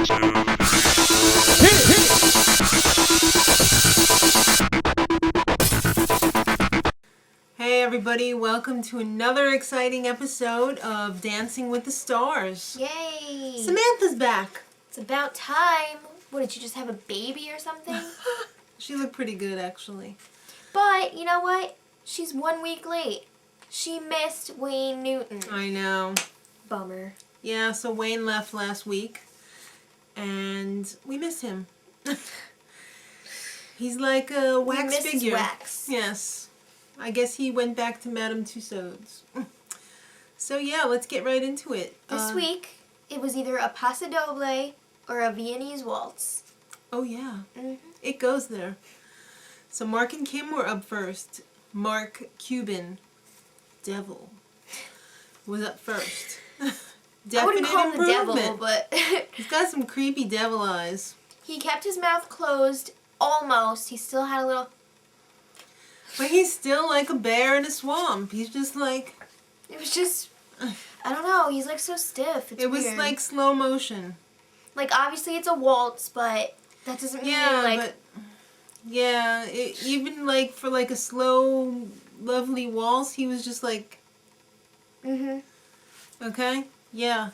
Hey everybody, welcome to another exciting episode of Dancing with the Stars. Yay! Samantha's back. It's about time. What, did you just have a baby or something? She looked pretty good actually. But, you know what? She's 1 week late. She missed Wayne Newton. I know. Bummer. Yeah, so Wayne left last week and we miss him. He's like a wax figure. His wax. Yes. I guess he went back to Madame Tussauds. So yeah, let's get right into it. This week, it was either a Paso Doble or a Viennese Waltz. Oh yeah. Mm-hmm. It goes there. So Mark and Kim were up first. Mark Cuban, devil, was up first. I wouldn't call him the devil, but he's got some creepy devil eyes. He kept his mouth closed almost. He still had a little... But he's still like a bear in a swamp. He's just like... It was just... I don't know. He's like so stiff. It's it was weird. like slow motion. Like, obviously it's a waltz, but that doesn't mean like... But, yeah, even like for like a slow, lovely waltz, he was just like... Mm-hmm. Okay? Yeah.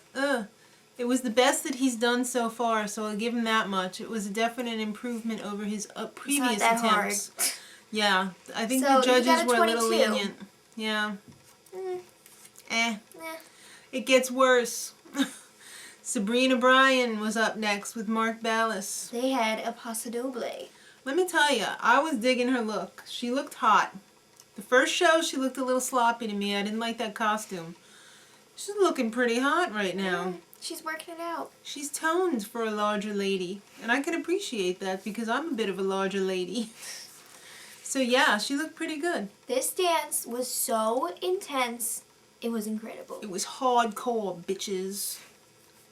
It was the best that he's done so far, so I'll give him that much. It was a definite improvement over his previous attempts. Hard. Yeah, I think So the judges were a 22. little lenient. Yeah. Eh. It gets worse. Sabrina Bryan was up next with Mark Ballas. They had a Paso Doble. Let me tell you, I was digging her look. She looked hot. The first show, she looked a little sloppy to me. I didn't like that costume. She's looking pretty hot right now. She's working it out. She's toned for a larger lady. And I can appreciate that because I'm a bit of a larger lady. So yeah, she looked pretty good. This dance was so intense. It was incredible. It was hardcore, bitches.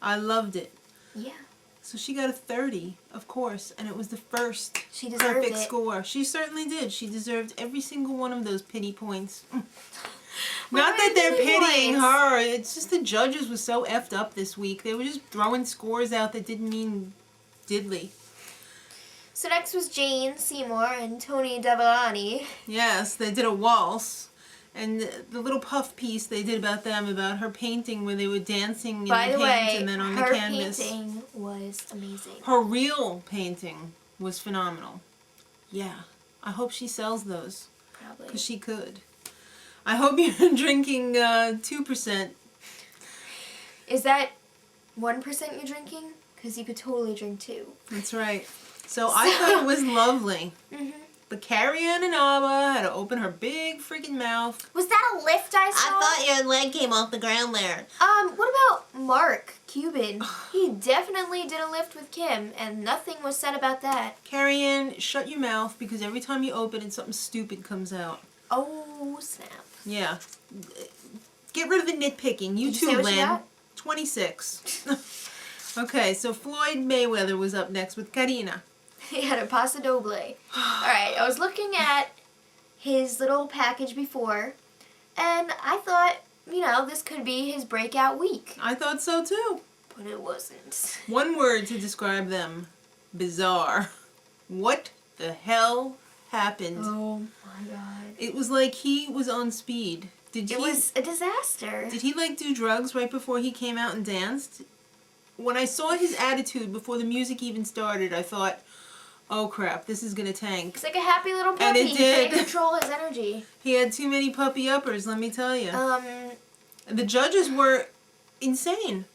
I loved it. Yeah. So she got a 30, of course, and it was the first She deserved perfect it. score. She certainly did. She deserved every single one of those pity points. Not that they're pitying her. It's just the judges were so effed up this week. They were just throwing scores out that didn't mean diddly. So next was Jane, Seymour, and Tony Dovoloni. Yes, they did a waltz. And the little puff piece they did about them, about her painting where they were dancing in the paint and then on the canvas. Her painting was amazing. Her real painting was phenomenal. Yeah. I hope she sells those. Probably. Because she could. I hope you're drinking 2%. Is that 1% you're drinking? Because you could totally drink 2. That's right. So I thought it was lovely. Mm-hmm. But Karina and Abba had to open her big freaking mouth. Was that a lift I saw? I thought your leg came off the ground there. What about Mark Cuban? He definitely did a lift with Kim, and nothing was said about that. Karina, shut your mouth because every time you open it, something stupid comes out. Oh, snap. Yeah. Get rid of the nitpicking. You Did too, you say what she Lynn. got? 26. Okay, so Floyd Mayweather was up next with Karina. He had a Paso Doble. Alright, I was looking at his little package before, and I thought, you know, this could be his breakout week. I thought so too. But it wasn't. One word to describe them. Bizarre. What the hell happened? Oh my god. It was like he was on speed. It was a disaster. Did he like do drugs right before he came out and danced? When I saw his attitude before the music even started, I thought, oh crap, this is gonna tank. He's like a happy little puppy. And it He did. can't control his energy. He had too many puppy uppers, let me tell you. The judges were insane.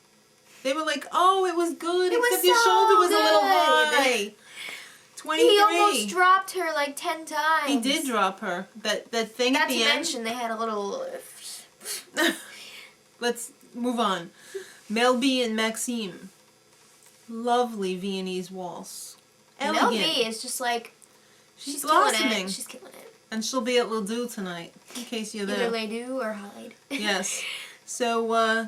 They were like, oh, it was good, It was except your so shoulder was a little good. high. 23. He almost dropped her like 10 times. He did drop her. That thing Not at the to end. mention they had a little... Let's move on. Mel B and Maksim. Lovely Viennese waltz. Elegant. Mel B is just like... She's killing blossoming. it. She's killing it. And she'll be at Ledoux tonight, in case you're there. Either lay do or hide. Yes. So,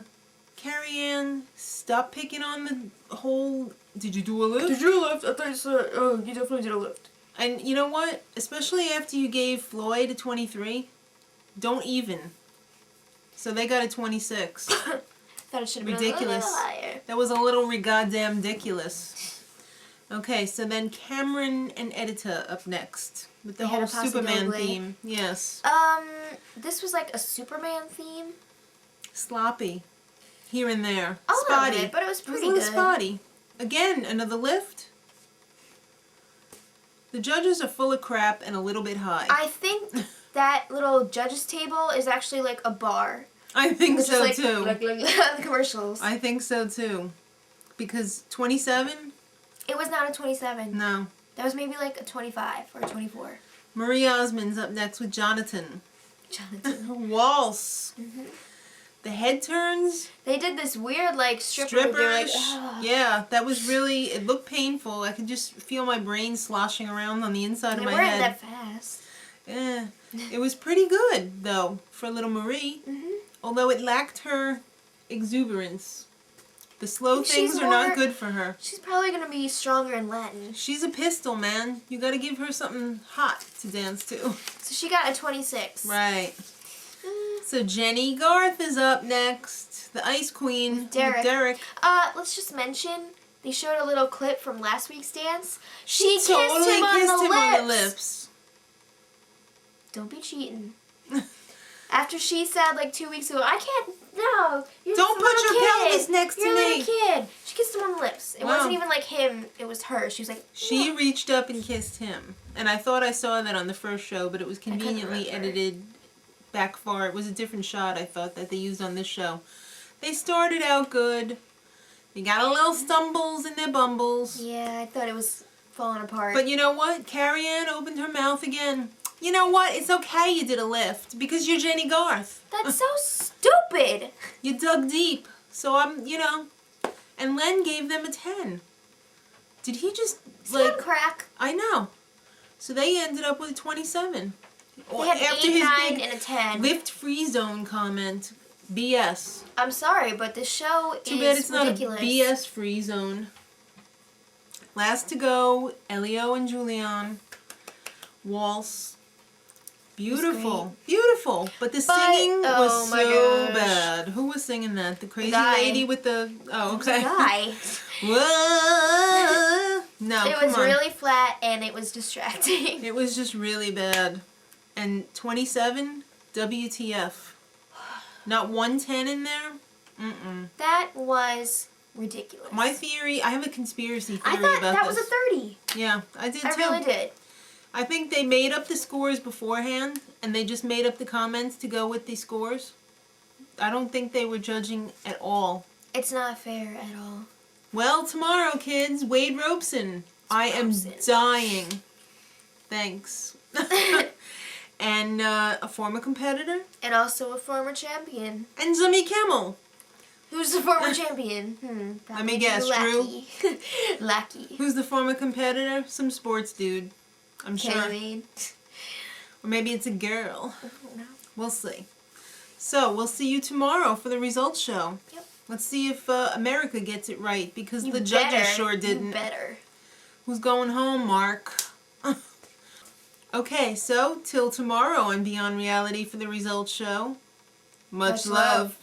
Carrie Ann, stop picking on the whole... Did you do a lift? Did you lift? I thought you said, oh, you definitely did a lift. And you know what? Especially after you gave Floyd a 23, don't even. So they got a 26. Thought it should have been Ridiculous. a little higher. That was a little goddamn ridiculous. Okay, so then Cameran and Edyta up next with the They had whole a Paso Superman Doble. theme. Yes. This was like a Superman theme. Sloppy. Here and there. A little Spotty. bit, but it was It was pretty a little good. spotty. Again, another lift. The judges are full of crap and a little bit high. I think that little judges table is actually like a bar. I think It's so just too. like the commercials. I think so too. Because 27? It was not a 27. No. That was maybe like a 25 or a 24. Marie Osmond's up next with Jonathan. Jonathan. Waltz. The head turns. They did this weird like stripper. They were like, Stripperish. "Ugh." Yeah, that was really, it looked painful. I could just feel my brain sloshing around on the inside They of my weren't head. that fast. Yeah. It was pretty good, though, for little Marie. Although it lacked her exuberance. The slow She's things are not more- good for her. She's probably gonna be stronger in Latin. She's a pistol, man. You gotta give her something hot to dance to. So she got a 26. Right. So Jennie Garth is up next. The Ice Queen. with Derek. Derek. Let's just mention they showed a little clip from last week's dance. She kissed Totally him on kissed the him lips. on the lips. Don't be cheating. After she said like 2 weeks ago, I can't. No, you're Don't just a put little your kid. pelvis next to You're a me. little kid. She kissed him on the lips. It Wow. wasn't even like him. It was her. She was like. She "No." reached up and kissed him. And I thought I saw that on the first show, but it was couldn't conveniently remember. edited back far. It was a different shot, I thought, that they used on this show. They started out good. They got a little stumbles in their bumbles. Yeah, I thought it was falling apart. But you know what? Carrie-Anne opened her mouth again. You know what? It's okay you did a lift because you're Jennie Garth. That's so stupid. You dug deep. So and Len gave them a 10. Did he just, Like crack. I know. So they ended up with a 27. They had 8, 9, and a 10. lift free zone comment. BS. I'm sorry, but this show Too is bad it's ridiculous. not a BS free zone. Last to go, Helio and Julianne. Waltz. Beautiful. Beautiful. But the singing was oh my so gosh. bad. Who was singing that? The crazy guy. lady with the... Oh, okay. Guy. Whoa. No, It come was on. really flat and it was distracting. It was just really bad. And 27, WTF. Not 110 in there? Mm-mm. That was ridiculous. My theory, I have a conspiracy I theory thought about that this. was a 30. Yeah, I did I too. really did. I think they made up the scores beforehand, and they just made up the comments to go with the scores. I don't think they were judging at all. It's not fair at all. Well, tomorrow, kids, Wade Robson. I am Robson. dying. Thanks. And a former competitor. And also a former champion. And Jimmy Kimmel. Who's the former champion? Let me probably guess, Drew. Lackey. Lackey. Who's the former competitor? Some sports dude. I'm sure. Cameran. Or maybe it's a girl. No. We'll see. So, we'll see you tomorrow for the results show. Yep. Let's see if America gets it right, because You the judges better. sure You didn't. better. Who's going home, Mark? Okay, so till tomorrow on Beyond Reality for the results show. Much Much love. love.